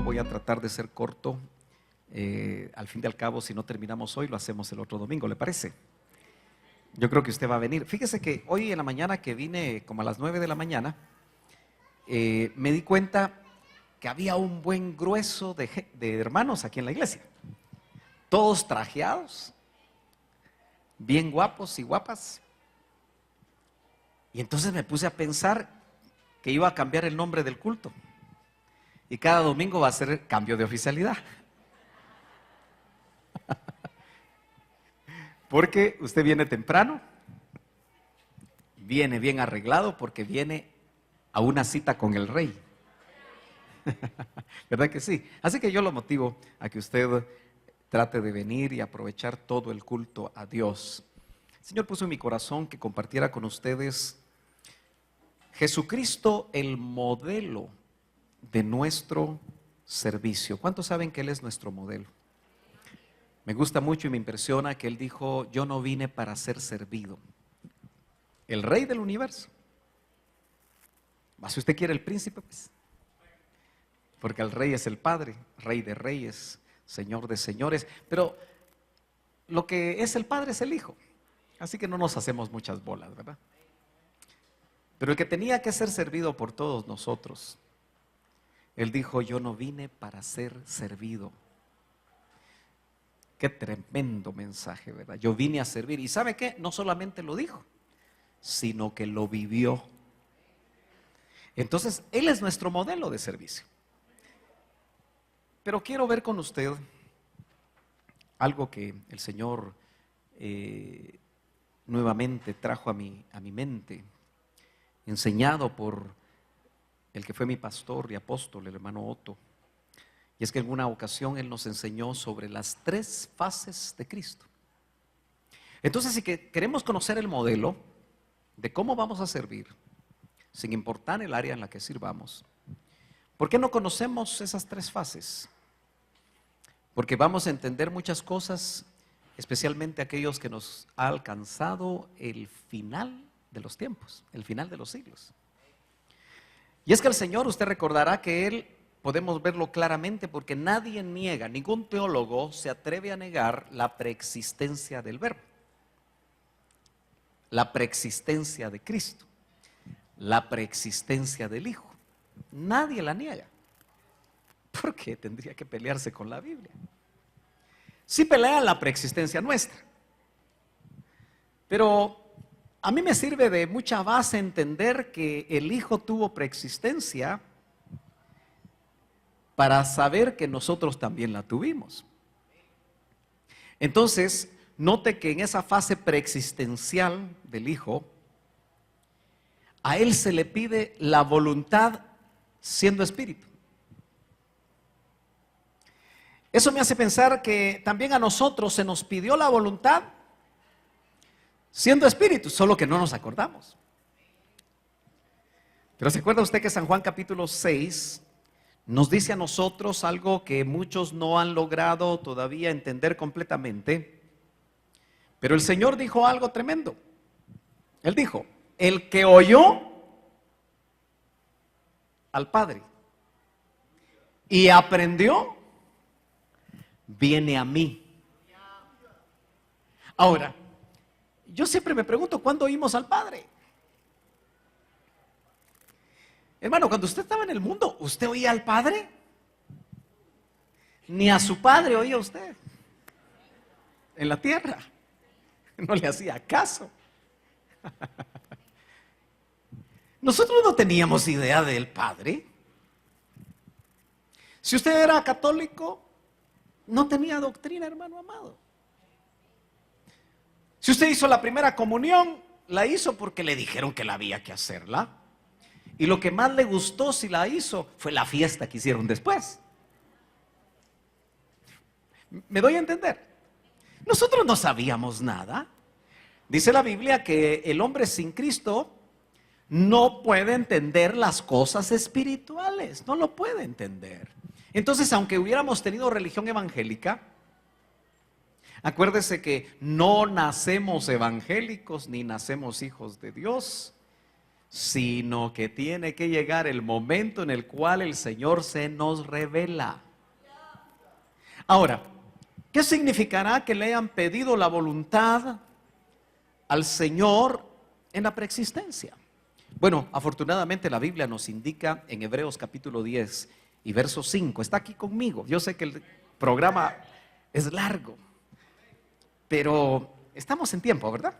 voy a tratar de ser corto. Al fin y al cabo, si no terminamos hoy, lo hacemos el otro domingo, ¿le parece? Yo creo que usted va a venir. Fíjese que hoy en la mañana que vine como a las 9 de la mañana, me di cuenta que había un buen grueso de hermanos aquí en la iglesia. Todos trajeados, bien guapos y guapas. Y entonces me puse a pensar que iba a cambiar el nombre del culto. Y cada domingo va a ser cambio de oficialidad. Porque usted viene temprano, viene bien arreglado porque viene a una cita con el rey. ¿Verdad que sí? Así que yo lo motivo a que usted trate de venir y aprovechar todo el culto a Dios. El Señor puso en mi corazón que compartiera con ustedes Jesucristo, el modelo de nuestro servicio. ¿Cuántos saben que Él es nuestro modelo? Me gusta mucho y me impresiona que Él dijo: yo no vine para ser servido. El rey del universo. Si usted quiere el príncipe, pues. Porque el rey es el Padre, rey de reyes, Señor de señores. Pero lo que es el Padre es el Hijo. Así que no nos hacemos muchas bolas, ¿verdad? Pero el que tenía que ser servido por todos nosotros, Él dijo: yo no vine para ser servido. Qué tremendo mensaje, ¿verdad? Yo vine a servir. ¿Y sabe qué? No solamente lo dijo, sino que lo vivió. Entonces, Él es nuestro modelo de servicio. Pero quiero ver con usted algo que el Señor nuevamente trajo a mi mente, enseñado por el que fue mi pastor y apóstol, el hermano Otto. Y es que en una ocasión Él nos enseñó sobre las 3 fases de Cristo. Entonces, si queremos conocer el modelo de cómo vamos a servir, sin importar el área en la que sirvamos, ¿por qué no conocemos esas 3 fases? Porque vamos a entender muchas cosas, especialmente aquellos que nos ha alcanzado el final de los tiempos, el final de los siglos. Y es que el Señor, usted recordará que Él, podemos verlo claramente porque nadie niega, ningún teólogo se atreve a negar la preexistencia del Verbo, la preexistencia de Cristo, la preexistencia del Hijo. Nadie la niega. ¿Por qué tendría que pelearse con la Biblia? Sí pelean la preexistencia nuestra, pero a mí me sirve de mucha base entender que el Hijo tuvo preexistencia para saber que nosotros también la tuvimos. Entonces, note que en esa fase preexistencial del Hijo, a Él se le pide la voluntad siendo espíritu. Eso me hace pensar que también a nosotros se nos pidió la voluntad siendo espíritu, solo que no nos acordamos. Pero ¿se acuerda usted que San Juan capítulo 6 nos dice a nosotros algo que muchos no han logrado todavía entender completamente? Pero el Señor dijo algo tremendo. Él dijo: el que oyó al Padre y aprendió, viene a mí. Ahora, yo siempre me pregunto, ¿cuándo oímos al Padre? Hermano, cuando usted estaba en el mundo, ¿usted oía al Padre? Ni a su padre oía usted. En la tierra. No le hacía caso. Nosotros no teníamos idea del Padre. Si usted era católico, no tenía doctrina, hermano amado. Si usted hizo la primera comunión, la hizo porque le dijeron que la había que hacerla. Y lo que más le gustó si la hizo fue la fiesta que hicieron después. ¿Me doy a entender? Nosotros no sabíamos nada. Dice la Biblia que el hombre sin Cristo no puede entender las cosas espirituales. No lo puede entender. Entonces, aunque hubiéramos tenido religión evangélica, acuérdese que no nacemos evangélicos ni nacemos hijos de Dios, sino que tiene que llegar el momento en el cual el Señor se nos revela. Ahora, ¿qué significará que le hayan pedido la voluntad al Señor en la preexistencia? Bueno, afortunadamente la Biblia nos indica en Hebreos capítulo 10 y verso 5. Está aquí conmigo. Yo sé que el programa es largo, pero estamos en tiempo, ¿verdad?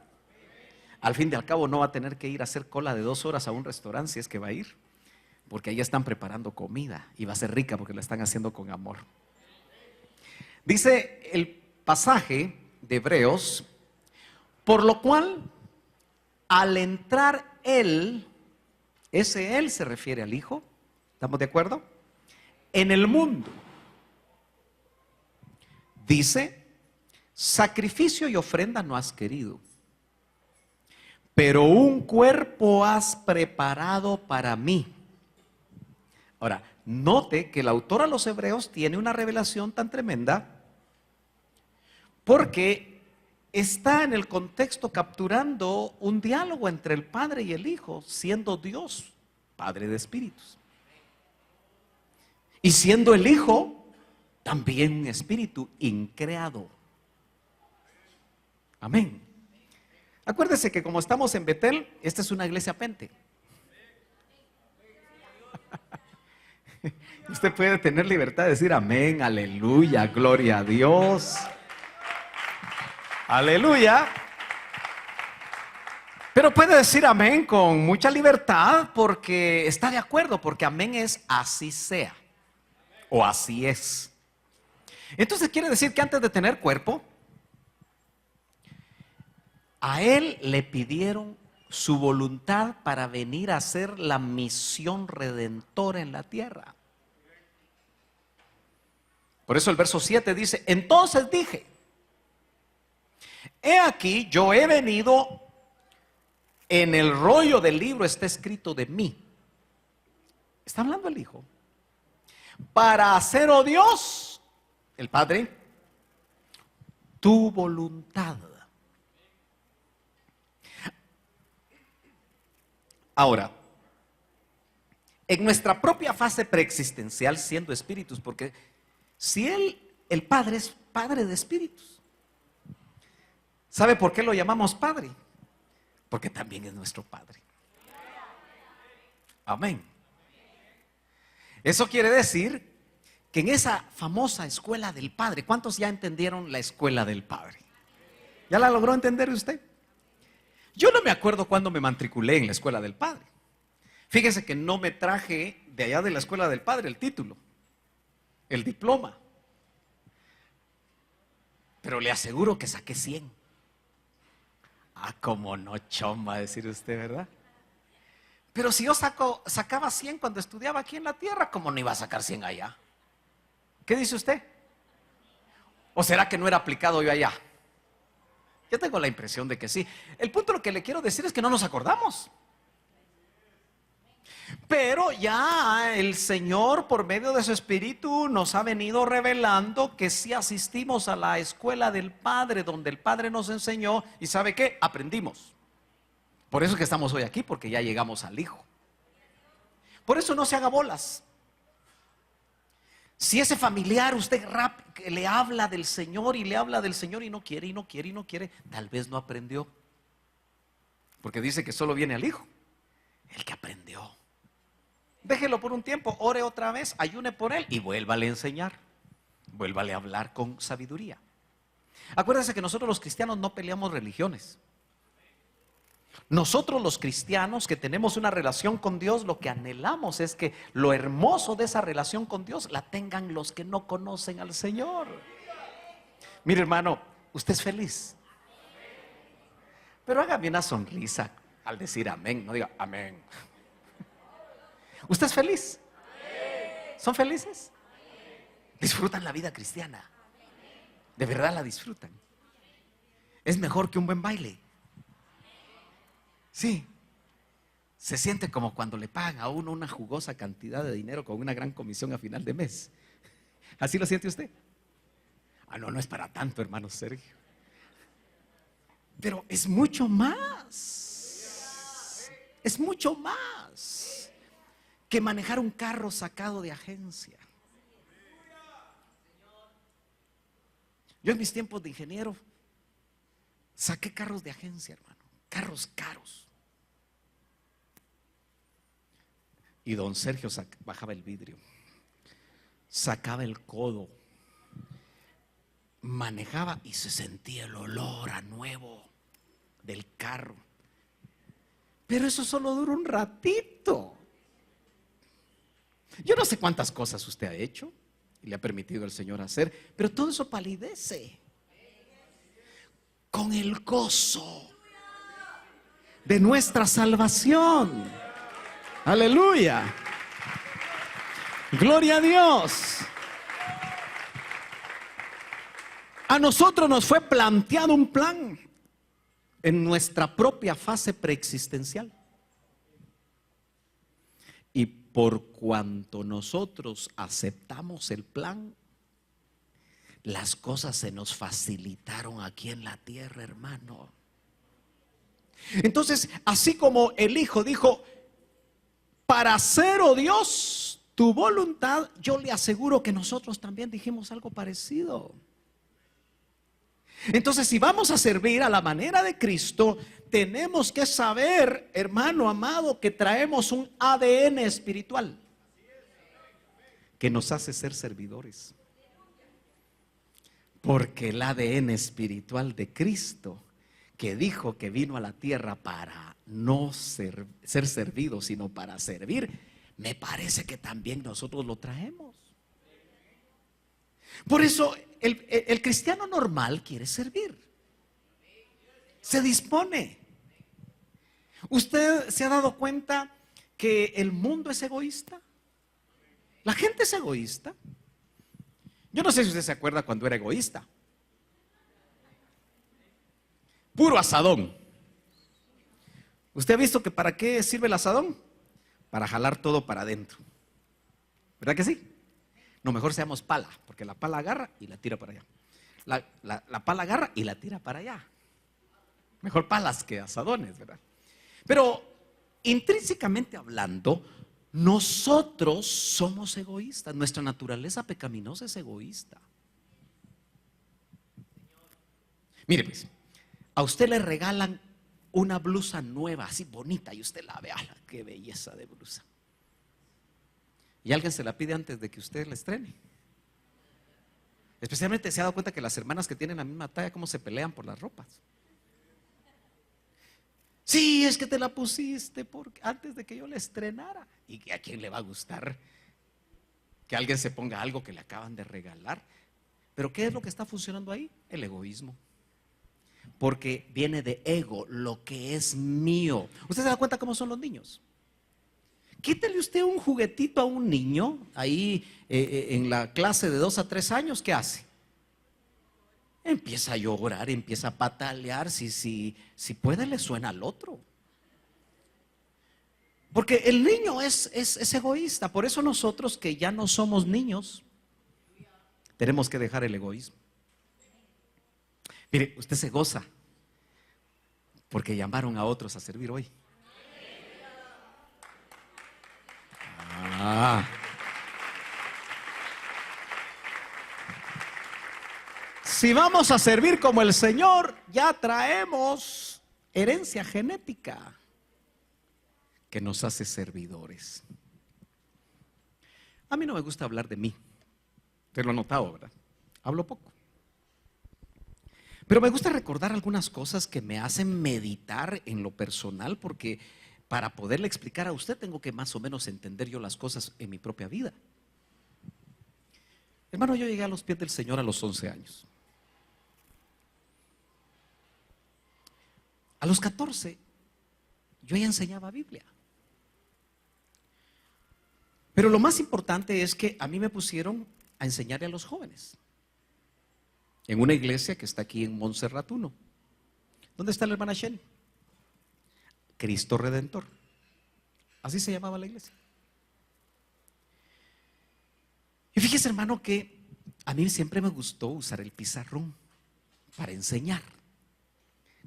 Al fin y al cabo no va a tener que ir a hacer cola de 2 horas a un restaurante si es que va a ir, porque ahí están preparando comida y va a ser rica porque la están haciendo con amor. Dice el pasaje de Hebreos: por lo cual, al entrar Él, ese Él se refiere al Hijo, ¿estamos de acuerdo? En el mundo, dice, sacrificio y ofrenda no has querido, pero un cuerpo has preparado para mí. Ahora, note que el autor a los Hebreos tiene una revelación tan tremenda, porque está en el contexto capturando un diálogo entre el Padre y el Hijo, siendo Dios Padre de espíritus, y siendo el Hijo también un espíritu increado. Amén. Acuérdese que como estamos en Betel, esta es una iglesia pente. Usted puede tener libertad de decir amén, aleluya, gloria a Dios. Aleluya. Pero puede decir amén con mucha libertad porque está de acuerdo, porque amén es así sea o así es. Entonces quiere decir que antes de tener cuerpo, a Él le pidieron su voluntad para venir a hacer la misión redentora en la tierra. Por eso el verso 7 dice: entonces dije, he aquí, yo he venido, en el rollo del libro está escrito de mí. Está hablando el Hijo. Para hacer, oh Dios, el Padre, tu voluntad. Ahora, en nuestra propia fase preexistencial, siendo espíritus, porque si el Padre es Padre de espíritus, ¿sabe por qué lo llamamos Padre? Porque también es nuestro Padre. Amén. Eso quiere decir que en esa famosa escuela del Padre, ¿cuántos ya entendieron la escuela del Padre? ¿Ya la logró entender usted? Yo no me acuerdo cuándo me matriculé en la escuela del Padre. Fíjese que no me traje de allá de la escuela del Padre el título, el diploma. Pero le aseguro que saqué 100. Ah, cómo no, chomba, decir usted, ¿verdad? Pero si yo sacaba 100 cuando estudiaba aquí en la tierra, ¿cómo no iba a sacar 100 allá? ¿Qué dice usted? ¿O será que no era aplicado yo allá? Yo tengo la impresión de que sí. El punto, lo que le quiero decir es que no nos acordamos. Pero ya el Señor, por medio de su Espíritu, nos ha venido revelando que sí asistimos a la escuela del Padre, donde el Padre nos enseñó, y ¿sabe qué? Aprendimos. Por eso es que estamos hoy aquí, porque ya llegamos al Hijo. Por eso no se haga bolas. Si ese familiar usted le habla del Señor y le habla del Señor y no quiere, y no quiere, y no quiere, tal vez no aprendió. Porque dice que solo viene al Hijo, el que aprendió. Déjelo por un tiempo, ore otra vez, ayune por él y vuélvale a enseñar. Vuélvale a hablar con sabiduría. Acuérdense que nosotros los cristianos no peleamos religiones. Nosotros los cristianos que tenemos una relación con Dios, lo que anhelamos es que lo hermoso de esa relación con Dios la tengan los que no conocen al Señor. Mire, hermano, usted es feliz, pero hágame una sonrisa al decir amén, no diga amén. ¿Usted es feliz? ¿Son felices? ¿Disfrutan la vida cristiana? ¿De verdad la disfrutan? ¿Es mejor que un buen baile? Sí. Se siente como cuando le pagan a uno una jugosa cantidad de dinero con una gran comisión a final de mes. ¿Así lo siente usted? Ah, no, no es para tanto, hermano Sergio. Pero es mucho más. Es mucho más que manejar un carro sacado de agencia. Yo en mis tiempos de ingeniero saqué carros de agencia, hermano, carros caros. Y don Sergio bajaba el vidrio, sacaba el codo, manejaba y se sentía el olor a nuevo del carro. Pero eso solo dura un ratito. Yo no sé cuántas cosas usted ha hecho y le ha permitido el Señor hacer, pero todo eso palidece con el gozo de nuestra salvación. Aleluya. Gloria a Dios. A nosotros nos fue planteado un plan en nuestra propia fase preexistencial. Y por cuanto nosotros aceptamos el plan, las cosas se nos facilitaron aquí en la tierra, hermano. Entonces, así como el Hijo dijo, para hacer, oh Dios, tu voluntad, yo le aseguro que nosotros también dijimos algo parecido. Entonces, si vamos a servir a la manera de Cristo, tenemos que saber, hermano amado, que traemos un ADN espiritual que nos hace ser servidores. Porque el ADN espiritual de Cristo, que dijo que vino a la tierra para no ser servido, sino para servir, me parece que también nosotros lo traemos. Por eso el cristiano normal quiere servir, se dispone. ¿Usted se ha dado cuenta que el mundo es egoísta? La gente es egoísta. Yo no sé si usted se acuerda cuando era egoísta. Puro asadón. ¿Usted ha visto que para qué sirve el asadón? Para jalar todo para adentro. ¿Verdad que sí? No, mejor seamos pala, porque la pala agarra y la tira para allá. La pala agarra y la tira para allá. Mejor palas que asadones, ¿verdad? Pero intrínsecamente hablando, nosotros somos egoístas. Nuestra naturaleza pecaminosa es egoísta. Mire pues, a usted le regalan una blusa nueva, así bonita, y usted la ve, ¡ala, qué belleza de blusa! Y alguien se la pide antes de que usted la estrene. Especialmente se ha dado cuenta que las hermanas que tienen la misma talla, cómo se pelean por las ropas. Sí, es que te la pusiste antes de que yo la estrenara. ¿Y a quién le va a gustar que alguien se ponga algo que le acaban de regalar? Pero ¿qué es lo que está funcionando ahí? El egoísmo. Porque viene de ego, lo que es mío. ¿Usted se da cuenta cómo son los niños? Quítele usted un juguetito a un niño ahí en la clase de 2 a 3 años, ¿qué hace? Empieza a llorar, empieza a patalear, si puede le suena al otro. Porque el niño es egoísta. Por eso nosotros que ya no somos niños, tenemos que dejar el egoísmo. Mire, usted se goza porque llamaron a otros a servir hoy. Si vamos a servir como el Señor, ya traemos herencia genética que nos hace servidores. A mí no me gusta hablar de mí. Usted lo ha notado, ¿verdad? Hablo poco. Pero me gusta recordar algunas cosas que me hacen meditar en lo personal, porque para poderle explicar a usted tengo que más o menos entender yo las cosas en mi propia vida. Hermano, yo llegué a los pies del Señor a los 11 años. A los 14 yo ya enseñaba Biblia. Pero lo más importante es que a mí me pusieron a enseñarle a los jóvenes en una iglesia que está aquí en Montserrat 1. ¿Dónde está la hermana Shen? Cristo Redentor. Así se llamaba la iglesia. Y fíjese, hermano, que a mí siempre me gustó usar el pizarrón para enseñar.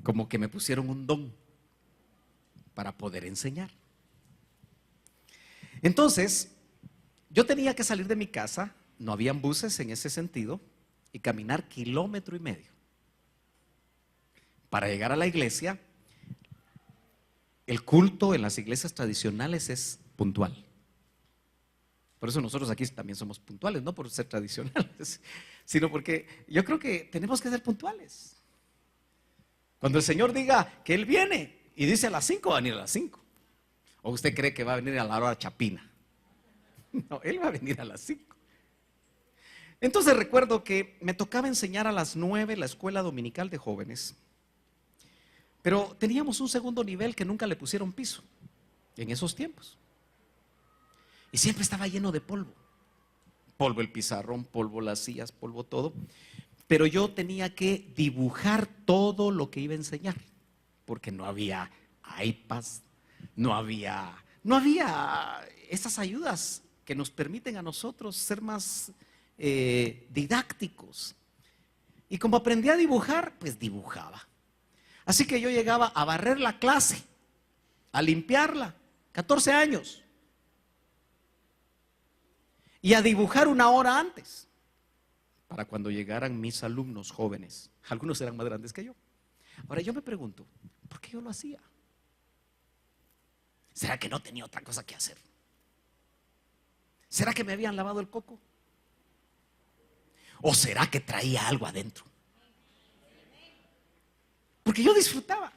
Como que me pusieron un don para poder enseñar. Entonces, yo tenía que salir de mi casa, no habían buses en ese sentido, y caminar 1,5 kilómetros para llegar a la iglesia. El culto en las iglesias tradicionales es puntual. Por eso nosotros aquí también somos puntuales, no por ser tradicionales, sino porque yo creo que tenemos que ser puntuales. Cuando el Señor diga que Él viene y dice a las 5, va a venir a las 5. ¿O usted cree que va a venir a la hora chapina? No, Él va a venir a las 5. Entonces recuerdo que me tocaba enseñar a las 9 la escuela dominical de jóvenes, pero teníamos un segundo nivel que nunca le pusieron piso en esos tiempos. Y siempre estaba lleno de polvo. Polvo el pizarrón, polvo las sillas, polvo todo. Pero yo tenía que dibujar todo lo que iba a enseñar, porque no había iPads, no había esas ayudas que nos permiten a nosotros ser más didácticos. Y como aprendí a dibujar, pues dibujaba. Así que yo llegaba a barrer la clase, a limpiarla, 14 años. Y a dibujar 1 hora antes, para cuando llegaran mis alumnos jóvenes. Algunos eran más grandes que yo. Ahora yo me pregunto, ¿por qué yo lo hacía? ¿Será que no tenía otra cosa que hacer? ¿Será que me habían lavado el coco? ¿O será que traía algo adentro? Porque yo disfrutaba.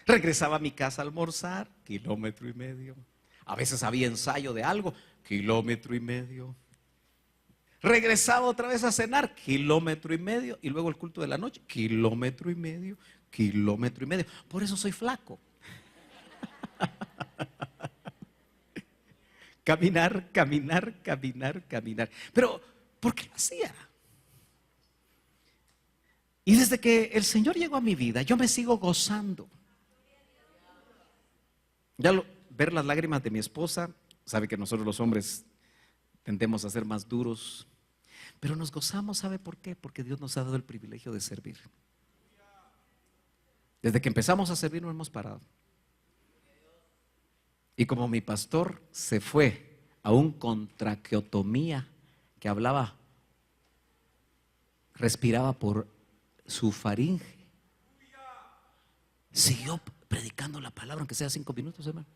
Regresaba a mi casa a almorzar, 1,5 kilómetros. A veces había ensayo de algo, 1,5 kilómetros. Regresaba otra vez a cenar, 1,5 kilómetros. Y luego el culto de la noche, 1,5 kilómetros. Por eso soy flaco. Caminar. Pero, ¿por qué lo hacía? Y desde que el Señor llegó a mi vida, yo me sigo gozando. Ver las lágrimas de mi esposa, sabe que nosotros los hombres tendemos a ser más duros, pero nos gozamos, ¿sabe por qué? Porque Dios nos ha dado el privilegio de servir. Desde que empezamos a servir no hemos parado. Y como mi pastor se fue a un contraqueotomía que hablaba, respiraba por su faringe, siguió predicando la palabra, aunque sea 5 minutos, hermano.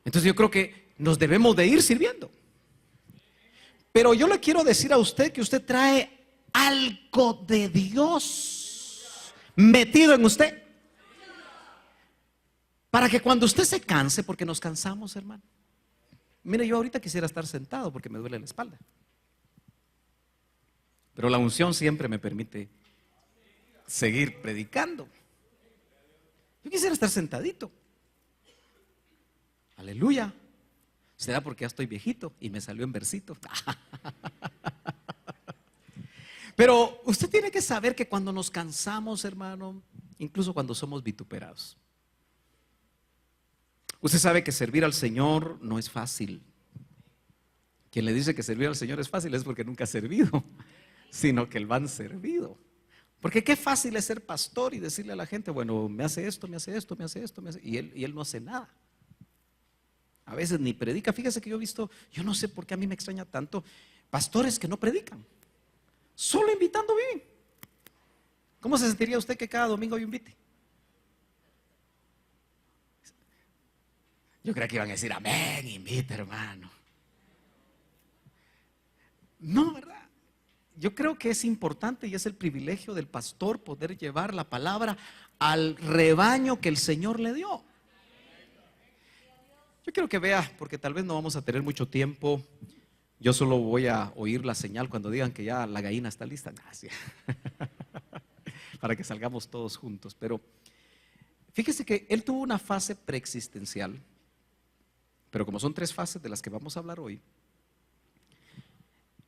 Entonces yo creo que nos debemos de ir sirviendo. Pero yo le quiero decir a usted que usted trae algo de Dios metido en usted, para que cuando usted se canse, porque nos cansamos, hermano. Mire, yo ahorita quisiera estar sentado porque me duele la espalda, pero la unción siempre me permite seguir predicando. Yo quisiera estar sentadito. Aleluya. ¿Será porque ya estoy viejito y me salió en versito? Pero usted tiene que saber que cuando nos cansamos, hermano, incluso cuando somos vituperados, usted sabe que servir al Señor no es fácil. Quien le dice que servir al Señor es fácil es porque nunca ha servido, sino que lo han servido. Porque qué fácil es ser pastor y decirle a la gente, bueno, me hace esto, y él no hace nada. A veces ni predica. Fíjese que yo he visto, yo no sé por qué a mí me extraña tanto, pastores que no predican, solo invitando viven. ¿Cómo se sentiría usted que cada domingo yo invite? Yo creía que iban a decir, amén, invita, hermano. No, ¿verdad? Yo creo que es importante y es el privilegio del pastor poder llevar la palabra al rebaño que el Señor le dio. Yo quiero que vea, porque tal vez no vamos a tener mucho tiempo. Yo solo voy a oír la señal cuando digan que ya la gallina está lista. Gracias. Para que salgamos todos juntos. Pero fíjese que él tuvo una fase preexistencial. Pero como son 3 fases de las que vamos a hablar hoy,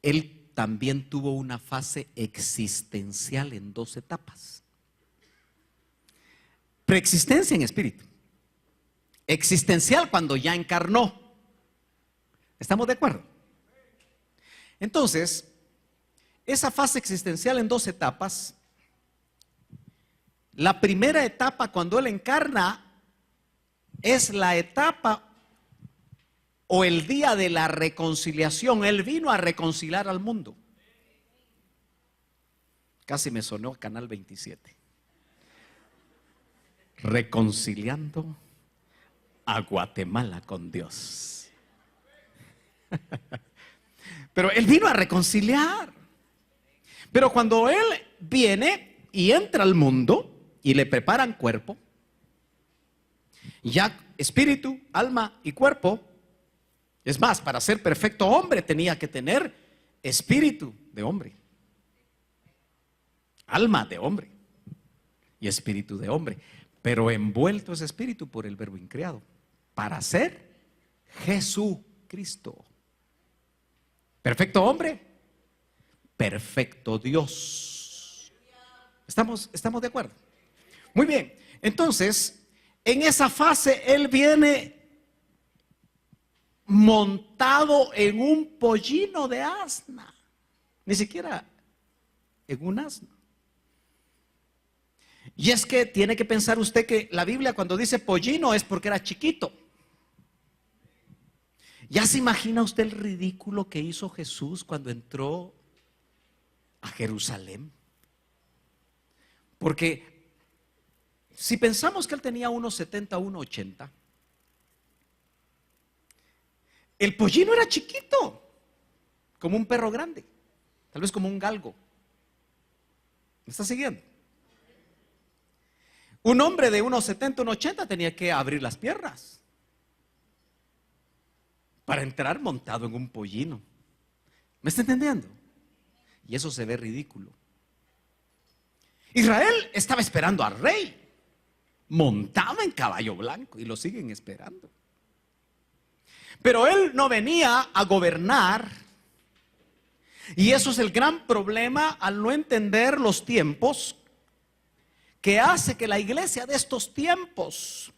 él también tuvo una fase existencial en 2 etapas. Preexistencia en espíritu. Existencial cuando ya encarnó. ¿Estamos de acuerdo? Entonces, esa fase existencial en 2 etapas La primera etapa cuando Él encarna es la etapa o el día de la reconciliación. Él vino a reconciliar al mundo. Casi me sonó Canal 27. Reconciliando a Guatemala con Dios. Pero Él vino a reconciliar. Pero cuando Él viene y entra al mundo y le preparan cuerpo, ya espíritu, alma y cuerpo. Es más, para ser perfecto hombre tenía que tener espíritu de hombre, alma de hombre y espíritu de hombre, pero envuelto ese espíritu por el verbo increado para ser Jesucristo. Perfecto hombre, perfecto Dios. ¿Estamos de acuerdo? Muy bien, entonces en esa fase Él viene montado en un pollino de asna, ni siquiera en un asno. Y es que tiene que pensar usted que la Biblia cuando dice pollino es porque era chiquito. ¿Ya se imagina usted el ridículo que hizo Jesús cuando entró a Jerusalén? Porque si pensamos que Él tenía unos 70, 1,80, el pollino era chiquito, como un perro grande, tal vez como un galgo. ¿Me está siguiendo? Un hombre de unos 70, 1,80 tenía que abrir las piernas para entrar montado en un pollino. ¿Me está entendiendo? Y eso se ve ridículo. Israel estaba esperando al rey, montado en caballo blanco, y lo siguen esperando. Pero Él no venía a gobernar. Y eso es el gran problema al no entender los tiempos, que hace que la iglesia de estos tiempos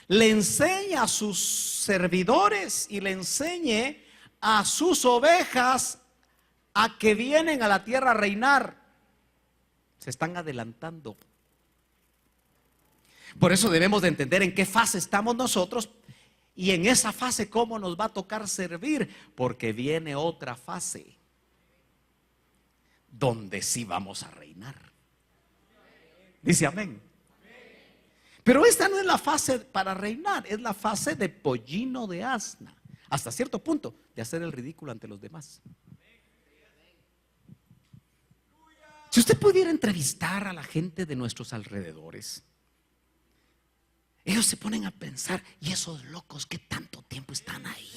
le enseñe a sus servidores y le enseñe a sus ovejas a que vienen a la tierra a reinar. Se están adelantando. Por eso debemos de entender en qué fase estamos nosotros. Y en esa fase, ¿cómo nos va a tocar servir? Porque viene otra fase donde sí vamos a reinar. Dice amén. Pero esta no es la fase para reinar, es la fase de pollino de asna. Hasta cierto punto de hacer el ridículo ante los demás. Si usted pudiera entrevistar a la gente de nuestros alrededores, ellos se ponen a pensar, ¿y esos locos qué tanto tiempo están ahí?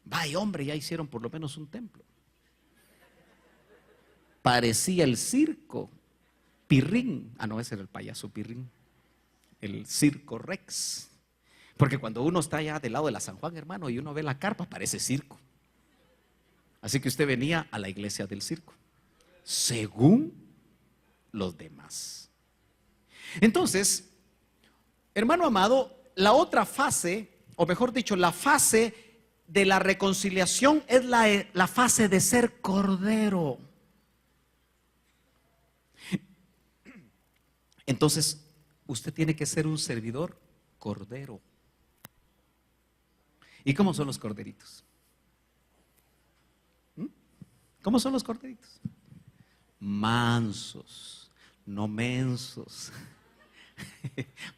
Vaya hombre, ya hicieron por lo menos un templo. Parecía el circo Pirrín. Ah, no, ese era el payaso Pirrín. El circo Rex. Porque cuando uno está allá del lado de la San Juan, hermano, y uno ve la carpa, parece circo. Así que usted venía a la iglesia del circo, según los demás. Entonces, hermano amado, la otra fase, o mejor dicho, la fase de la reconciliación es la fase de ser cordero. Entonces, usted tiene que ser un servidor cordero. ¿Y cómo son los corderitos? ¿Cómo son los corderitos? Mansos, no mensos.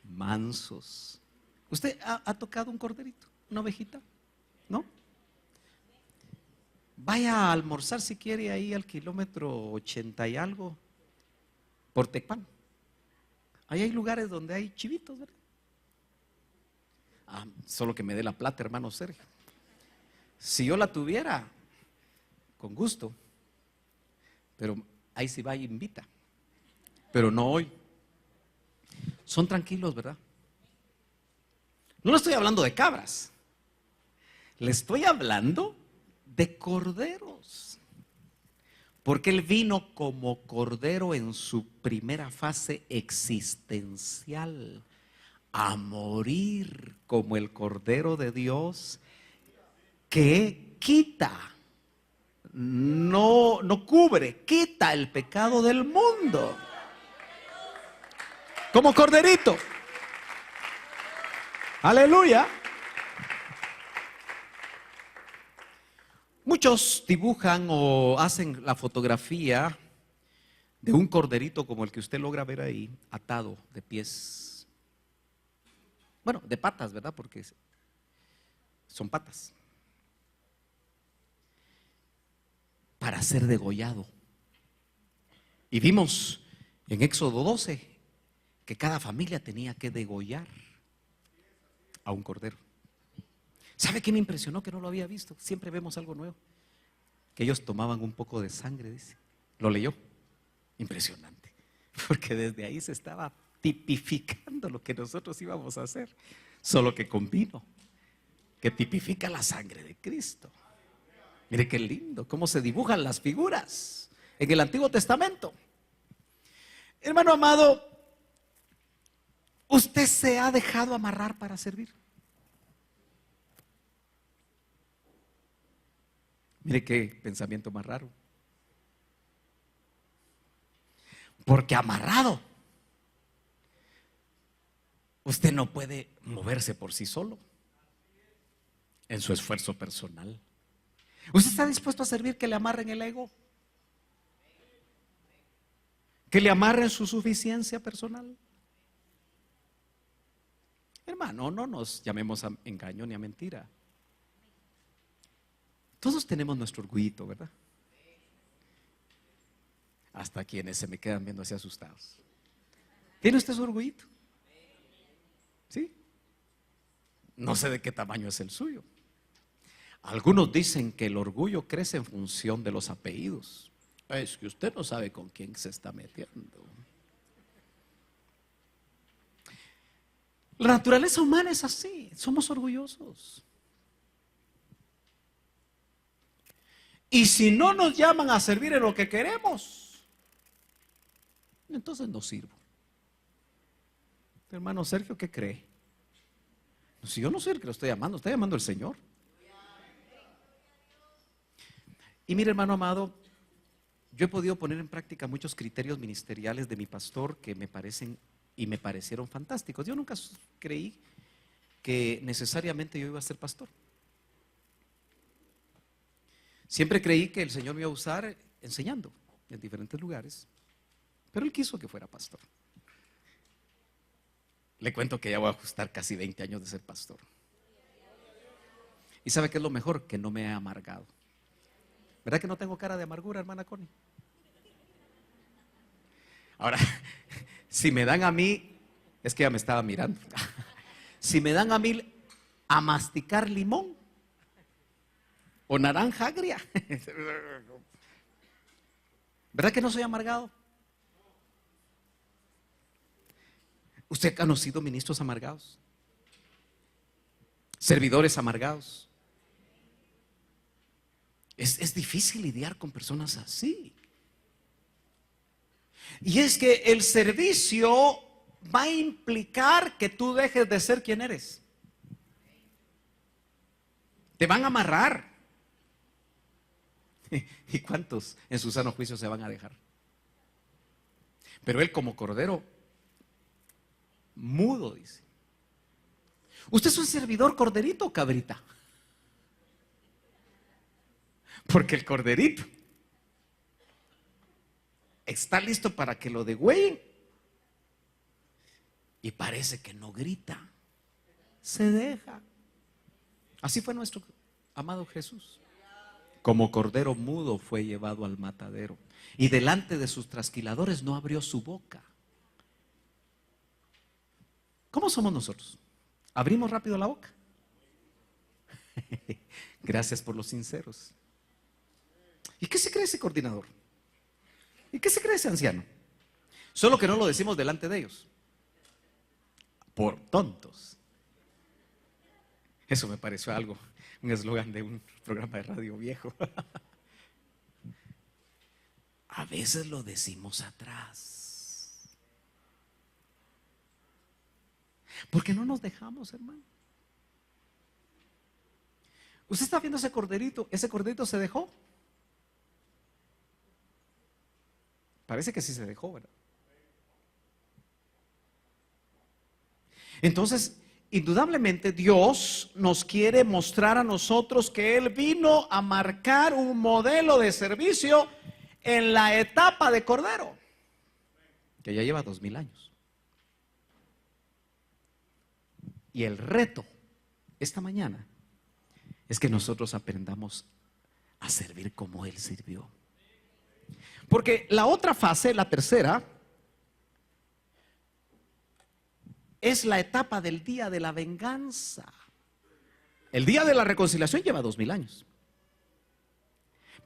Mansos. ¿Usted ha tocado un corderito, una ovejita? ¿No? Vaya a almorzar si quiere ahí al kilómetro 80 y algo por Tecpan. Ahí hay lugares donde hay chivitos, ¿verdad? Solo que me dé la plata, hermano Sergio. Si yo la tuviera, con gusto. Pero ahí sí va y invita. Pero no hoy. Son tranquilos, ¿verdad? No le estoy hablando de cabras. Le estoy hablando de corderos. Porque Él vino como cordero en su primera fase existencial, a morir como el cordero de Dios que quita, no cubre, quita el pecado del mundo. como corderito. Aleluya. Muchos dibujan o hacen la fotografía de un corderito como el que usted logra ver ahí, atado de pies. Bueno, de patas, ¿verdad? Porque son patas. Para ser degollado. Y vimos en Éxodo 12 que cada familia tenía que degollar a un cordero. ¿Sabe qué me impresionó? Que no lo había visto. Siempre vemos algo nuevo. Que ellos tomaban un poco de sangre, dice. ¿Lo leyó? Impresionante. Porque desde ahí se estaba tipificando lo que nosotros íbamos a hacer. Solo que con vino, que tipifica la sangre de Cristo. Mire qué lindo, cómo se dibujan las figuras en el Antiguo Testamento. Hermano amado, ¿usted se ha dejado amarrar para servir? Mire qué pensamiento más raro. Porque amarrado, usted no puede moverse por sí solo en su esfuerzo personal. ¿Usted está dispuesto a servir que le amarren el ego? ¿Que le amarren su suficiencia personal? Hermano, no nos llamemos a engaño ni a mentira. Todos tenemos nuestro orgullito, ¿verdad? Hasta quienes se me quedan viendo así asustados. ¿Tiene usted su orgullito? ¿Sí? No sé de qué tamaño es el suyo. Algunos dicen que el orgullo crece en función de los apellidos. Es que usted no sabe con quién se está metiendo. La naturaleza humana es así, somos orgullosos. Y si no nos llaman a servir en lo que queremos, entonces no sirvo. Hermano Sergio, ¿qué cree? Si yo no soy el que lo estoy llamando, está llamando el Señor. Y mire, hermano amado, yo he podido poner en práctica muchos criterios ministeriales de mi pastor que me parecen y me parecieron fantásticos. Yo nunca creí que necesariamente yo iba a ser pastor. Siempre creí que el Señor me iba a usar enseñando en diferentes lugares, pero Él quiso que fuera pastor. Le cuento que ya voy a ajustar casi 20 años de ser pastor. ¿Y sabe qué es lo mejor? Que no me he amargado. ¿Verdad que no tengo cara de amargura, hermana Connie? Ahora, si me dan a mí, es que ya me estaba mirando. Si me dan a mí a masticar limón o naranja agria, ¿verdad que no soy amargado? ¿Usted ha conocido ministros amargados? Servidores amargados. Es difícil lidiar con personas así. Y es que el servicio va a implicar que tú dejes de ser quien eres. Te van a amarrar. ¿Y cuántos en su sano juicio se van a dejar? Pero él como cordero mudo, dice. ¿Usted es un servidor corderito o cabrita? Porque el corderito está listo para que lo degüellen y parece que no grita, se deja. Así fue nuestro amado Jesús. Como cordero mudo fue llevado al matadero y delante de sus trasquiladores no abrió su boca. ¿Cómo somos nosotros? ¿Abrimos rápido la boca? Gracias por los sinceros. ¿Y qué se cree ese coordinador? ¿Y qué se cree ese anciano? Solo que no lo decimos delante de ellos. Por tontos. Eso me pareció algo, un eslogan de un programa de radio viejo. A veces lo decimos atrás. Porque no nos dejamos, hermano. Usted está viendo ese corderito se dejó. Parece que sí se dejó, ¿verdad? Entonces, indudablemente Dios nos quiere mostrar a nosotros que Él vino a marcar un modelo de servicio en la etapa de Cordero, que ya lleva 2000 años. Y el reto esta mañana es que nosotros aprendamos a servir como Él sirvió. Porque la otra fase, la tercera, es la etapa del día de la venganza. El día de la reconciliación lleva 2000 años.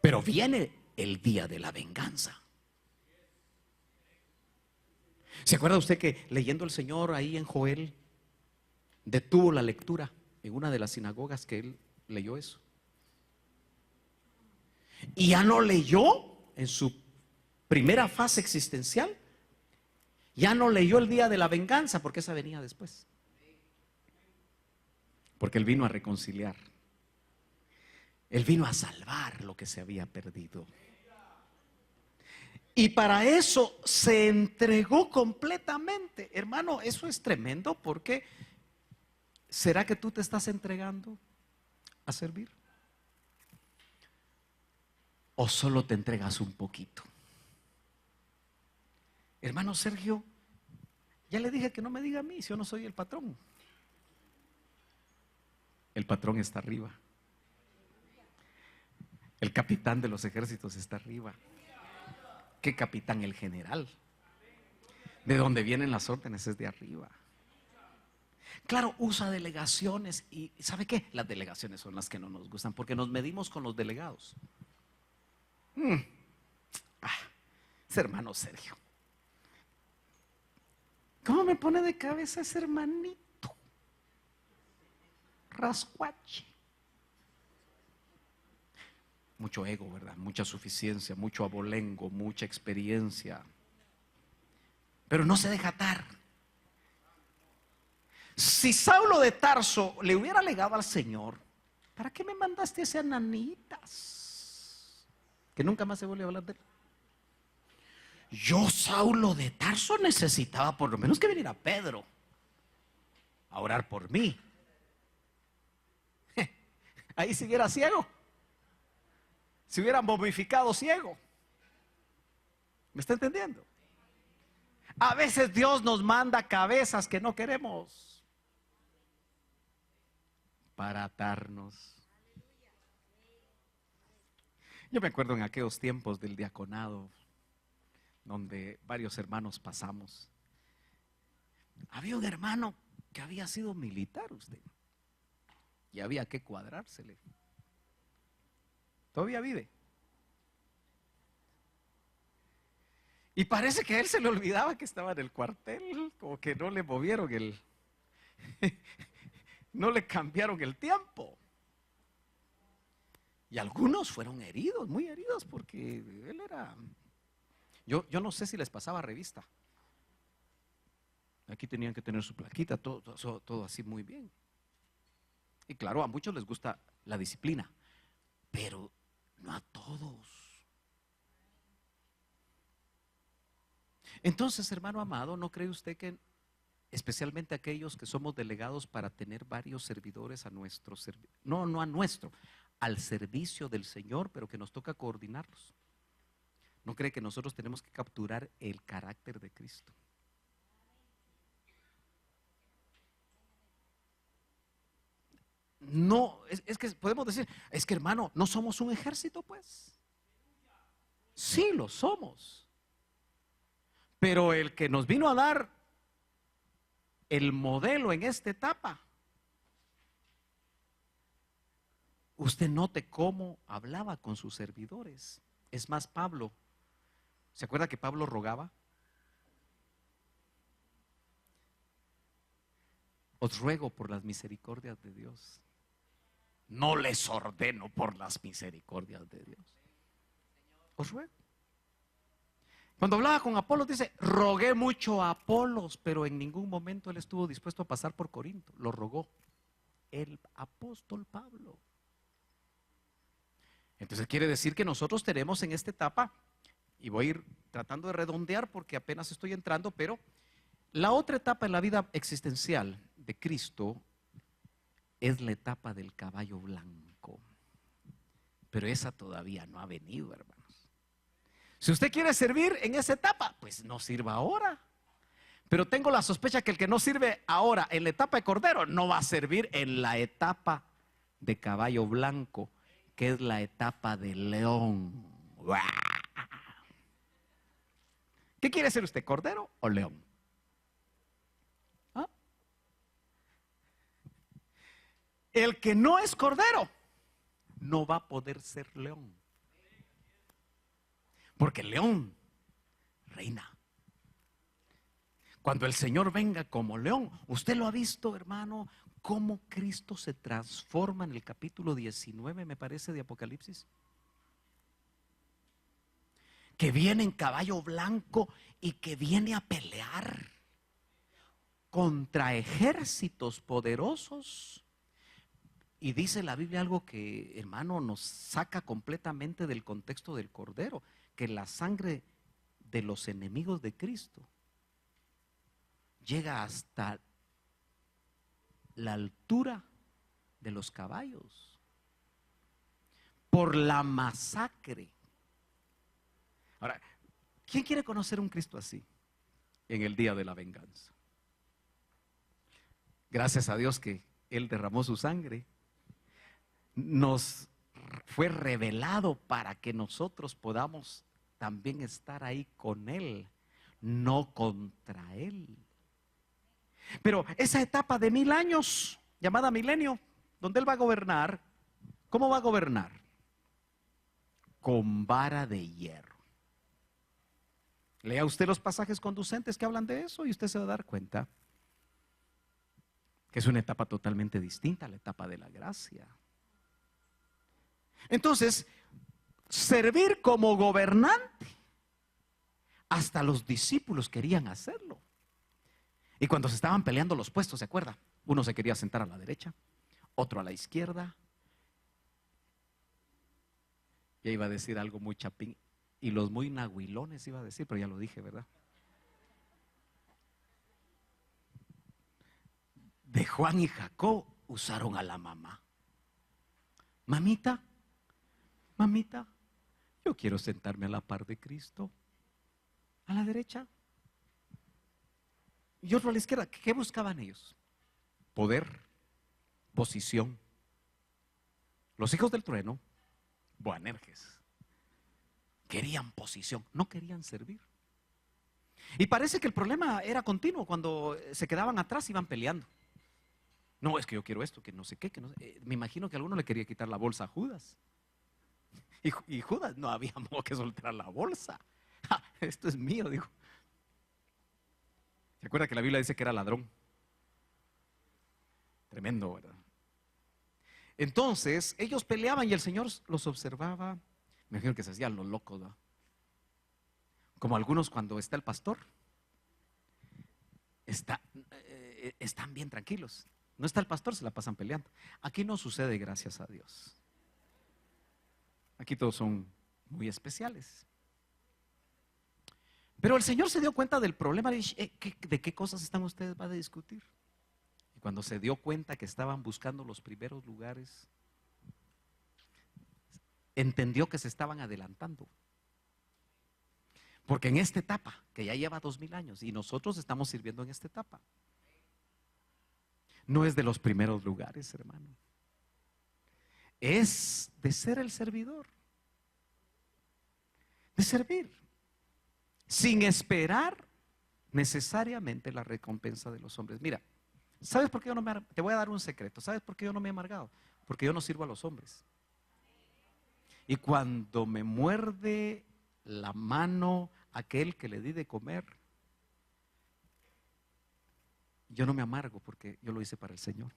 Pero viene el día de la venganza. ¿Se acuerda usted que leyendo el Señor ahí en Joel detuvo la lectura en una de las sinagogas que él leyó eso? Y ya no leyó en su primera fase existencial, ya no leyó el día de la venganza, porque esa venía después. Porque Él vino a reconciliar. Él vino a salvar lo que se había perdido. Y para eso se entregó completamente. Hermano, eso es tremendo, porque ¿será que tú te estás entregando a servir? ¿O solo te entregas un poquito? Hermano Sergio, ya le dije que no me diga a mí si yo no soy el patrón. El patrón está arriba. El capitán de los ejércitos está arriba. ¿Qué capitán? El general. De donde vienen las órdenes es de arriba. Claro, usa delegaciones y ¿sabe qué? Las delegaciones son las que no nos gustan porque nos medimos con los delegados. Ese hermano Sergio, ¿cómo me pone de cabeza ese hermanito? Rascuache. Mucho ego, ¿verdad? Mucha suficiencia, mucho abolengo, mucha experiencia. Pero no se deja atar. Si Saulo de Tarso le hubiera alegado al Señor, ¿para qué me mandaste ese Ananitas? Que nunca más se vuelve a hablar de él. Yo, Saulo de Tarso, necesitaba por lo menos que viniera Pedro a orar por mí. Ahí siguiera ciego. Se hubiera momificado ciego. ¿Me está entendiendo? A veces Dios nos manda cabezas que no queremos para atarnos. Yo me acuerdo en aquellos tiempos del diaconado, donde varios hermanos pasamos. Había un hermano que había sido militar usted, y había que cuadrársele. Todavía vive. Y parece que a él se le olvidaba que estaba en el cuartel, como que no le movieron no le cambiaron el tiempo. Y algunos fueron heridos, muy heridos, porque él era... Yo no sé si les pasaba revista. Aquí tenían que tener su plaquita, todo así muy bien. Y claro, a muchos les gusta la disciplina, pero no a todos. Entonces, hermano amado, ¿no cree usted que especialmente aquellos que somos delegados para tener varios servidores a nuestro servicio, no a nuestro, al servicio del Señor, pero que nos toca coordinarlos? ¿No cree que nosotros tenemos que capturar el carácter de Cristo? No, es que podemos decir, es que hermano, no somos un ejército, pues. Sí, lo somos. Pero el que nos vino a dar el modelo en esta etapa, usted note cómo hablaba con sus servidores. Es más, Pablo, ¿se acuerda que Pablo rogaba? Os ruego por las misericordias de Dios. No les ordeno por las misericordias de Dios. Os ruego. Cuando hablaba con Apolos dice, rogué mucho a Apolos, pero en ningún momento él estuvo dispuesto a pasar por Corinto. Lo rogó el apóstol Pablo. Entonces quiere decir que nosotros tenemos en esta etapa, y voy a ir tratando de redondear porque apenas estoy entrando, pero la otra etapa en la vida existencial de Cristo es la etapa del caballo blanco. Pero esa todavía no ha venido, hermanos. Si usted quiere servir en esa etapa, pues no sirva ahora. Pero tengo la sospecha que el que no sirve ahora en la etapa de cordero no va a servir en la etapa de caballo blanco, que es la etapa de león. ¡Guau! ¿Qué quiere ser usted, cordero o león? ¿Ah? El que no es cordero no va a poder ser león, porque el león reina. Cuando el Señor venga como león, usted lo ha visto, hermano, cómo Cristo se transforma en el capítulo 19, me parece, de Apocalipsis. Que viene en caballo blanco y que viene a pelear contra ejércitos poderosos. Y dice la Biblia algo que, hermano, nos saca completamente del contexto del Cordero, que la sangre de los enemigos de Cristo llega hasta la altura de los caballos por la masacre. Ahora, ¿quién quiere conocer un Cristo así en el día de la venganza? Gracias a Dios que Él derramó su sangre, nos fue revelado para que nosotros podamos también estar ahí con Él, no contra Él. Pero esa etapa de 1000 años, llamada milenio, donde Él va a gobernar, ¿cómo va a gobernar? Con vara de hierro. Lea usted los pasajes conducentes que hablan de eso y usted se va a dar cuenta que es una etapa totalmente distinta a la etapa de la gracia. Entonces, servir como gobernante, hasta los discípulos querían hacerlo. Y cuando se estaban peleando los puestos, ¿se acuerda? Uno se quería sentar a la derecha, otro a la izquierda. Ya iba a decir algo muy chapín. Y los muy nahuilones iba a decir, pero ya lo dije, ¿verdad? De Juan y Jacob usaron a la mamá. Mamita, mamita, yo quiero sentarme a la par de Cristo. A la derecha. Y otro a la izquierda. ¿Qué buscaban ellos? Poder, posición. Los hijos del trueno, Boanerges, querían posición, no querían servir. Y parece que el problema era continuo. Cuando se quedaban atrás iban peleando. No, es que yo quiero esto, que no sé qué, que no sé. Me imagino que alguno le quería quitar la bolsa a Judas. Y Judas no había modo que soltar la bolsa. Ja, esto es mío, dijo. ¿Se acuerda que la Biblia dice que era ladrón? Tremendo, ¿verdad? Entonces, ellos peleaban y el Señor los observaba. Me imagino que se hacían los locos, ¿verdad? Como algunos cuando está el pastor, están bien tranquilos. No está el pastor, se la pasan peleando. Aquí no sucede, gracias a Dios. Aquí todos son muy especiales. Pero el Señor se dio cuenta del problema. ¿De qué cosas están ustedes van a discutir? Y cuando se dio cuenta que estaban buscando los primeros lugares, entendió que se estaban adelantando. Porque en esta etapa, que ya lleva 2000 años, y nosotros estamos sirviendo en esta etapa, no es de los primeros lugares, hermano. Es de ser el servidor, de servir, sin esperar necesariamente la recompensa de los hombres. Mira, ¿sabes por qué yo no me te voy a dar un secreto? ¿Sabes por qué yo no me he amargado? Porque yo no sirvo a los hombres. Y cuando me muerde la mano aquel que le di de comer, yo no me amargo porque yo lo hice para el Señor.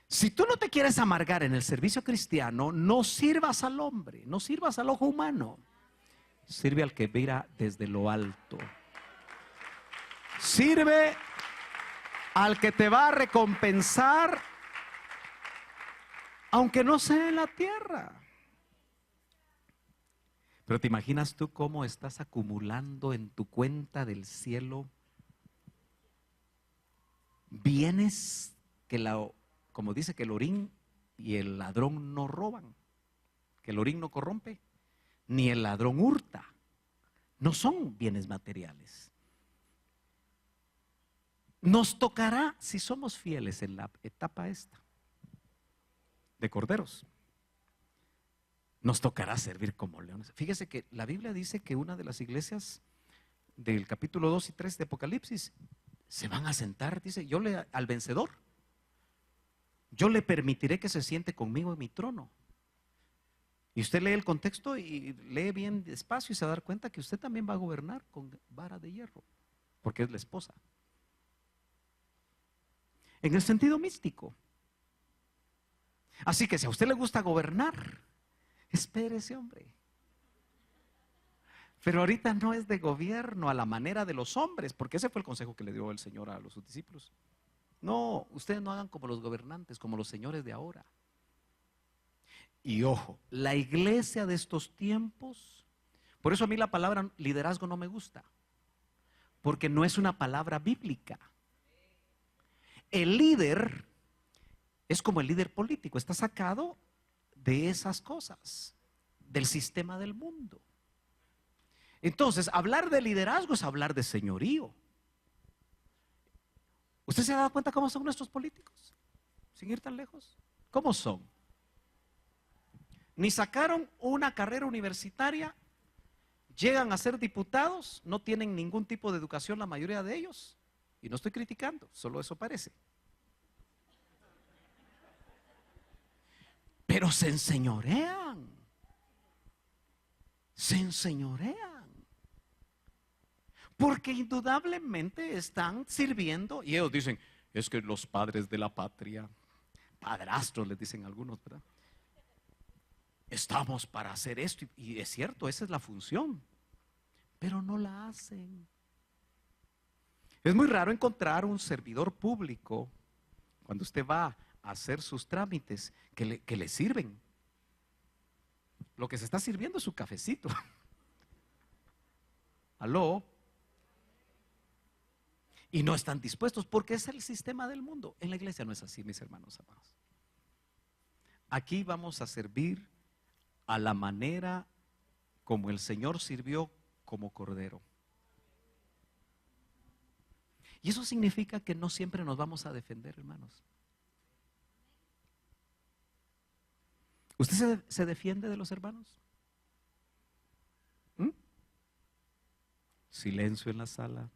Si tú no te quieres amargar en el servicio cristiano, no sirvas al hombre, no sirvas al ojo humano. Sirve al que mira desde lo alto. Sirve al que te va a recompensar, aunque no sea en la tierra. Pero ¿te imaginas tú cómo estás acumulando en tu cuenta del cielo bienes como dice que el orín y el ladrón no roban, que el orín no corrompe, ni el ladrón hurta. No son bienes materiales. Nos tocará, si somos fieles en la etapa esta de corderos, nos tocará servir como leones. Fíjese que la Biblia dice que una de las iglesias del capítulo 2 y 3 de Apocalipsis se van a sentar, dice, al vencedor, yo le permitiré que se siente conmigo en mi trono. Y usted lee el contexto y lee bien despacio y se va a dar cuenta que usted también va a gobernar con vara de hierro, porque es la esposa. En el sentido místico. Así que si a usted le gusta gobernar, espérese, hombre. Pero ahorita no es de gobierno a la manera de los hombres, porque ese fue el consejo que le dio el Señor a sus discípulos. No, ustedes no hagan como los gobernantes, como los señores de ahora. Y ojo, la iglesia de estos tiempos, por eso a mí la palabra liderazgo no me gusta, porque no es una palabra bíblica. El líder es como el líder político, está sacado de esas cosas, del sistema del mundo. Entonces, hablar de liderazgo es hablar de señorío. ¿Usted se ha dado cuenta cómo son nuestros políticos? Sin ir tan lejos. ¿Cómo son? Ni sacaron una carrera universitaria, llegan a ser diputados, no tienen ningún tipo de educación la mayoría de ellos. Y no estoy criticando, solo eso parece. Pero se enseñorean. Se enseñorean. Porque indudablemente están sirviendo. Y ellos dicen, es que los padres de la patria, padrastros les dicen algunos, ¿verdad? Estamos para hacer esto. Y es cierto, esa es la función. Pero no la hacen. Es muy raro encontrar un servidor público, cuando usted va a hacer sus trámites, que le sirven. Lo que se está sirviendo es su cafecito. ¿Aló? Y no están dispuestos porque es el sistema del mundo. En la iglesia no es así, mis hermanos amados. Aquí vamos a servir a la manera como el Señor sirvió como cordero. Y eso significa que no siempre nos vamos a defender, hermanos. ¿Usted se defiende de los hermanos? Silencio en la sala.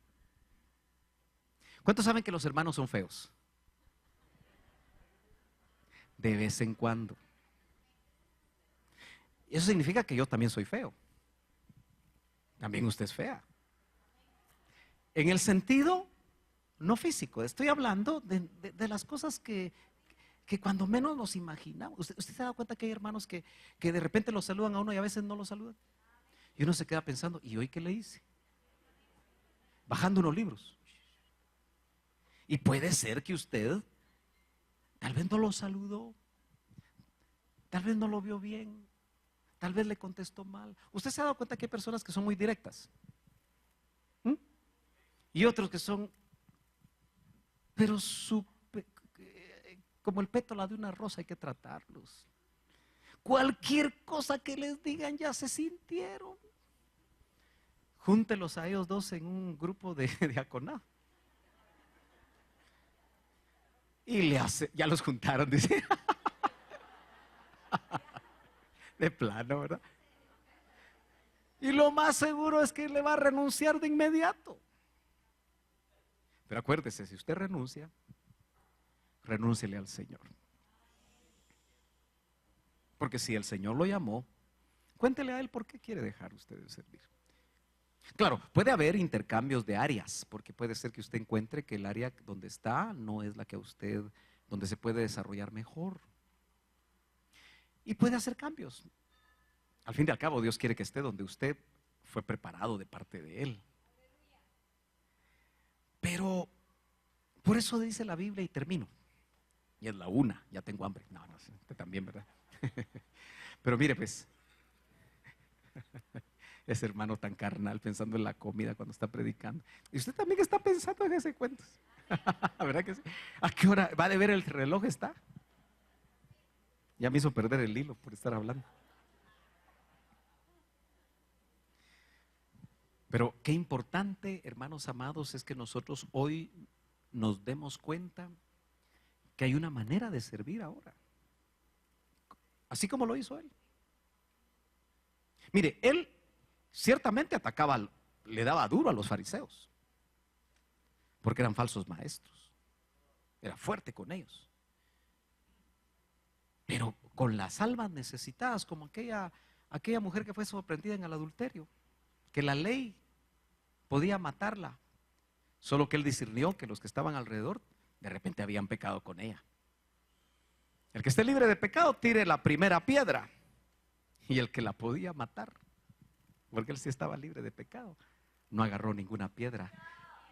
¿Cuántos saben que los hermanos son feos? De vez en cuando. Eso significa que yo también soy feo. También usted es fea. En el sentido no físico, estoy hablando de las cosas que cuando menos nos imaginamos. ¿Usted se da cuenta que hay hermanos que de repente los saludan a uno y a veces no lo saludan? Y uno se queda pensando, ¿y hoy qué le hice? Bajando unos libros. Y puede ser que usted tal vez no lo saludó, tal vez no lo vio bien, tal vez le contestó mal. ¿Usted se ha dado cuenta que hay personas que son muy directas? Y otros que son, pero como el pétalo de una rosa hay que tratarlos. Cualquier cosa que les digan ya se sintieron. Júntelos a ellos dos en un grupo de diaconado. Y ya los juntaron, dice. De plano, ¿verdad? Y lo más seguro es que le va a renunciar de inmediato. Pero acuérdese, si usted renuncia, renúnciele al Señor. Porque si el Señor lo llamó, cuéntele a Él por qué quiere dejar usted de servir. Claro, puede haber intercambios de áreas, porque puede ser que usted encuentre que el área donde está no es la que a usted, donde se puede desarrollar mejor. Y puede hacer cambios. Al fin y al cabo, Dios quiere que esté donde usted fue preparado de parte de Él. Pero, por eso dice la Biblia, y termino. Y es la una, ya tengo hambre. No, usted también, ¿verdad? Pero mire, pues, ese hermano tan carnal pensando en la comida cuando está predicando. Y usted también está pensando en ese cuento. ¿Verdad que sí? ¿A qué hora? ¿Va de ver el reloj está? Ya me hizo perder el hilo por estar hablando. Pero qué importante, hermanos amados, es que nosotros hoy nos demos cuenta que hay una manera de servir ahora, así como lo hizo él. Mire, él ciertamente atacaba, le daba duro a los fariseos, porque eran falsos maestros, era fuerte con ellos. Pero con las almas necesitadas, como aquella mujer que fue sorprendida en el adulterio, que la ley podía matarla, solo que él discernió que los que estaban alrededor de repente habían pecado con ella. El que esté libre de pecado tire la primera piedra. Y el que la podía matar, porque él sí estaba libre de pecado, no agarró ninguna piedra,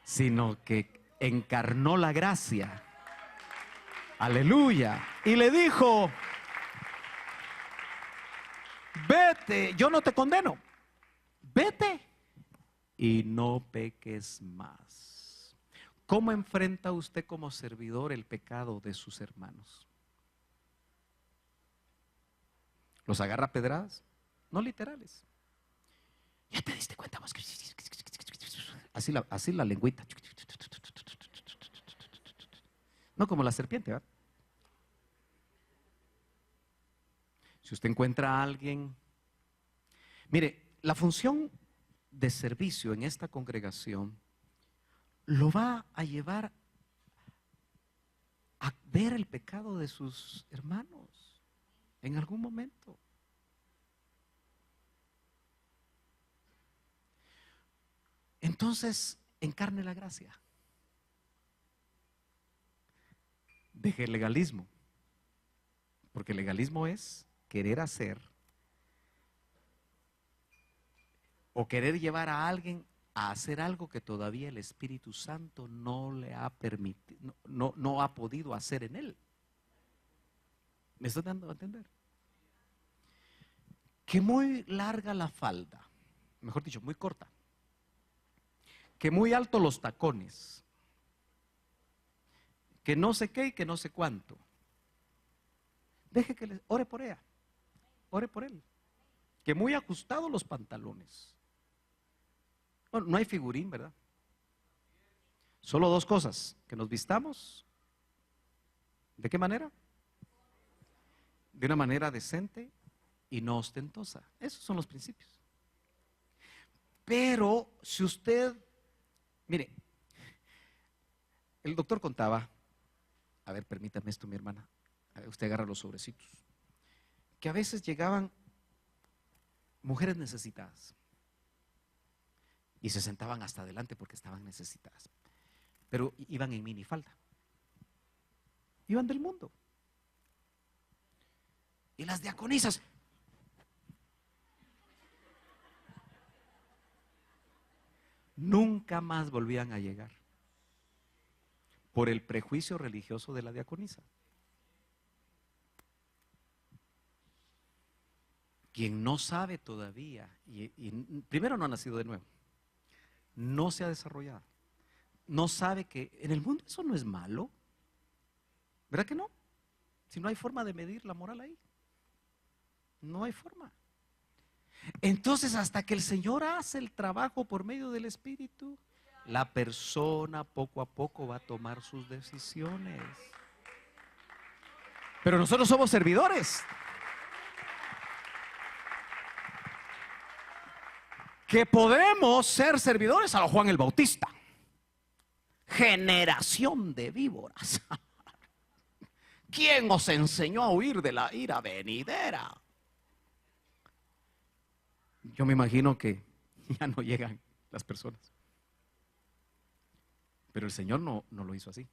sino que encarnó la gracia. Aleluya. Y le dijo: vete, yo no te condeno, vete y no peques más. ¿Cómo enfrenta usted como servidor el pecado de sus hermanos? ¿Los agarra a pedradas? No literales. Ya te diste cuenta vos que así la lengüita. No como la serpiente, ¿verdad? Si usted encuentra a alguien, mire, la función de servicio en esta congregación lo va a llevar a ver el pecado de sus hermanos en algún momento. Entonces, encarne la gracia. Deje el legalismo, porque el legalismo es querer hacer o querer llevar a alguien a hacer algo que todavía el Espíritu Santo no le ha permitido, no ha podido hacer en él. ¿Me estoy dando a entender? Que muy larga la falda, mejor dicho, muy corta, que muy alto los tacones, que no sé qué y que no sé cuánto. Deje que le ore por ella, ore por él. Que muy ajustados los pantalones. Bueno, no hay figurín, ¿verdad? Solo dos cosas: que nos vistamos. ¿De qué manera? De una manera decente y no ostentosa. Esos son los principios. Pero si usted, mire, el doctor contaba, a ver, permítame esto, mi hermana, usted agarra los sobrecitos, que a veces llegaban mujeres necesitadas y se sentaban hasta adelante porque estaban necesitadas, pero iban en minifalda, iban del mundo. Y las diaconisas, nunca más volvían a llegar por el prejuicio religioso de la diaconisa. Quien no sabe todavía, y primero no ha nacido de nuevo, no se ha desarrollado, no sabe que en el mundo eso no es malo, ¿verdad que no? Si no hay forma de medir la moral ahí, no hay forma. Entonces, hasta que el Señor hace el trabajo por medio del Espíritu, la persona poco a poco va a tomar sus decisiones. Pero nosotros somos servidores, que podemos ser servidores a lo Juan el Bautista. Generación de víboras. ¿Quién os enseñó a huir de la ira venidera? Yo me imagino que ya no llegan las personas. Pero el Señor no lo hizo así.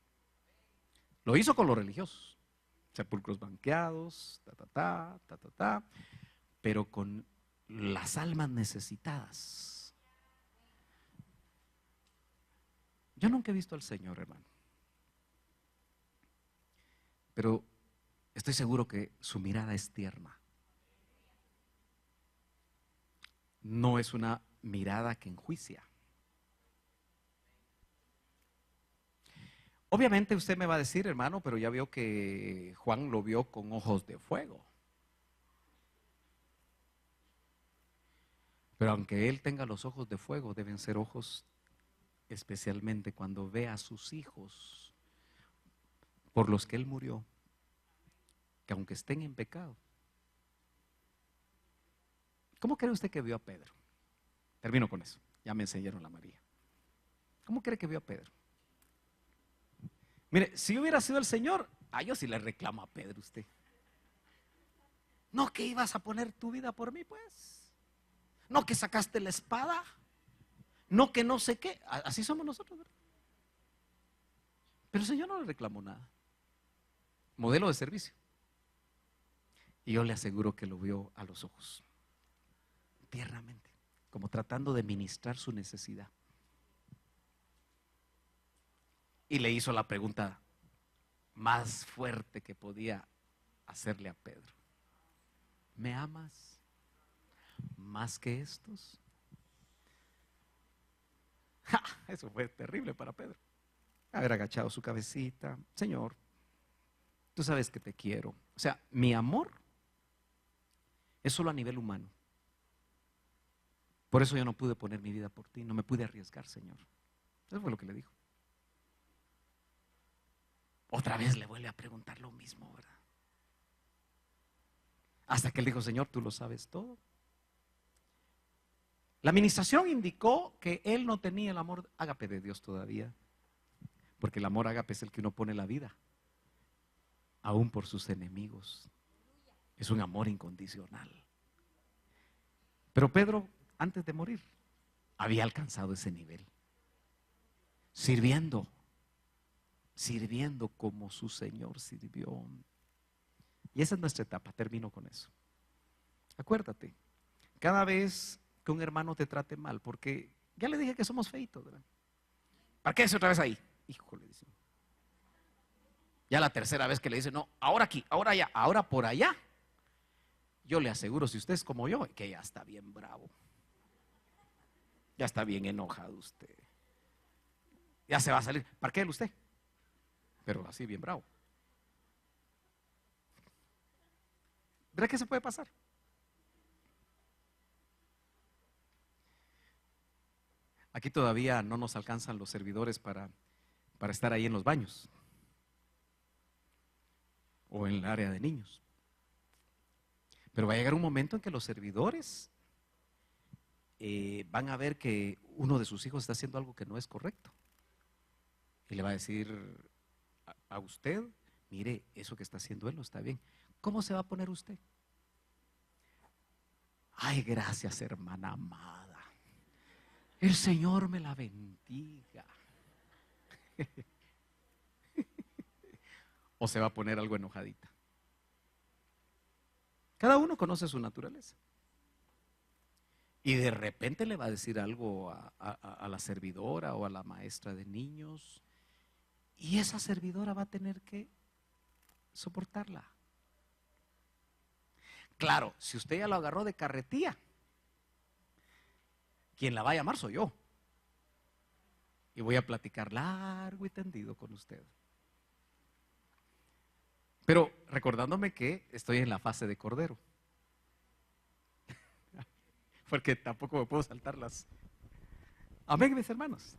Lo hizo con los religiosos. Sepulcros banqueados, pero con las almas necesitadas. Yo nunca he visto al Señor, hermano, pero estoy seguro que su mirada es tierna. No es una mirada que enjuicia. Obviamente usted me va a decir, hermano, pero ya vio que Juan lo vio con ojos de fuego. Pero aunque él tenga los ojos de fuego, deben ser ojos especialmente cuando ve a sus hijos por los que él murió, que aunque estén en pecado. ¿Cómo cree usted que vio a Pedro? Termino con eso, ya me enseñaron la María. ¿Cómo cree que vio a Pedro? Mire, si hubiera sido el Señor, yo sí le reclamo a Pedro usted. No que ibas a poner tu vida por mí, pues. No que sacaste la espada. No que no sé qué. Así somos nosotros, ¿verdad? Pero el Señor no le reclamó nada. Modelo de servicio. Y yo le aseguro que lo vio a los ojos, tiernamente, como tratando de ministrar su necesidad. Y le hizo la pregunta más fuerte que podía hacerle a Pedro. ¿Me amas más que estos? ¡Ja! Eso fue terrible para Pedro. Haber agachado su cabecita. Señor, tú sabes que te quiero. O sea, mi amor es solo a nivel humano. Por eso yo no pude poner mi vida por ti, no me pude arriesgar, Señor. Eso fue lo que le dijo. Otra vez le vuelve a preguntar lo mismo, ¿verdad? Hasta que él dijo, Señor, tú lo sabes todo. La administración indicó que él no tenía el amor ágape de Dios todavía, porque el amor ágape es el que uno pone la vida, aún por sus enemigos. Es un amor incondicional. Pero Pedro, antes de morir, había alcanzado ese nivel, sirviendo como su Señor sirvió. Y esa es nuestra etapa, termino con eso. Acuérdate, cada vez que un hermano te trate mal, porque ya le dije que somos feitos, ¿verdad? ¿Para qué es otra vez ahí? Híjole, dice. Ya la tercera vez que le dice, no, ahora aquí, ahora allá, ahora por allá. Yo le aseguro, si usted es como yo, que ya está bien bravo. Ya está bien enojado usted. Ya se va a salir. ¿Para qué usted? Pero así bien bravo. ¿Verá qué se puede pasar? Aquí todavía no nos alcanzan los servidores para estar ahí en los baños o en el área de niños. Pero va a llegar un momento en que los servidores van a ver que uno de sus hijos está haciendo algo que no es correcto. Y le va a decir a usted, mire, eso que está haciendo él no está bien. ¿Cómo se va a poner usted? Ay, gracias, hermana amada. El Señor me la bendiga. O se va a poner algo enojadita. Cada uno conoce su naturaleza. Y de repente le va a decir algo a la servidora o a la maestra de niños. Y esa servidora va a tener que soportarla. Claro, si usted ya lo agarró de carretilla, quien la va a llamar soy yo. Y voy a platicar largo y tendido con usted. Pero recordándome que estoy en la fase de cordero. Porque tampoco me puedo saltar las. Amén, mis hermanos.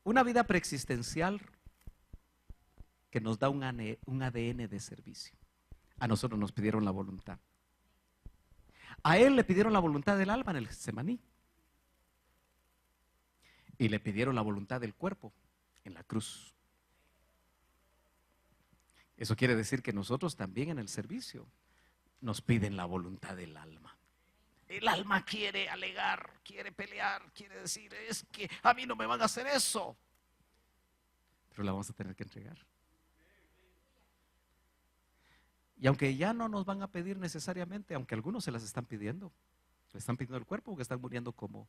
Una vida preexistencial que nos da un ADN de servicio. A nosotros nos pidieron la voluntad. A él le pidieron la voluntad del alma en el Getsemaní. Y le pidieron la voluntad del cuerpo en la cruz. Eso quiere decir que nosotros también en el servicio nos piden la voluntad del alma. El alma quiere alegar, quiere pelear, quiere decir, es que a mí no me van a hacer eso. Pero la vamos a tener que entregar. Y aunque ya no nos van a pedir necesariamente, aunque algunos se las están pidiendo, le están pidiendo el cuerpo porque están muriendo como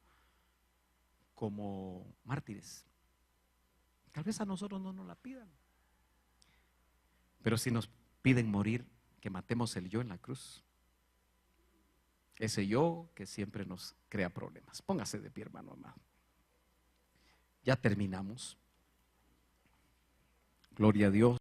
mártires. Tal vez a nosotros no nos la pidan. Pero si nos piden morir, que matemos el yo en la cruz. Ese yo que siempre nos crea problemas. Póngase de pie, hermano amado. Ya terminamos. Gloria a Dios.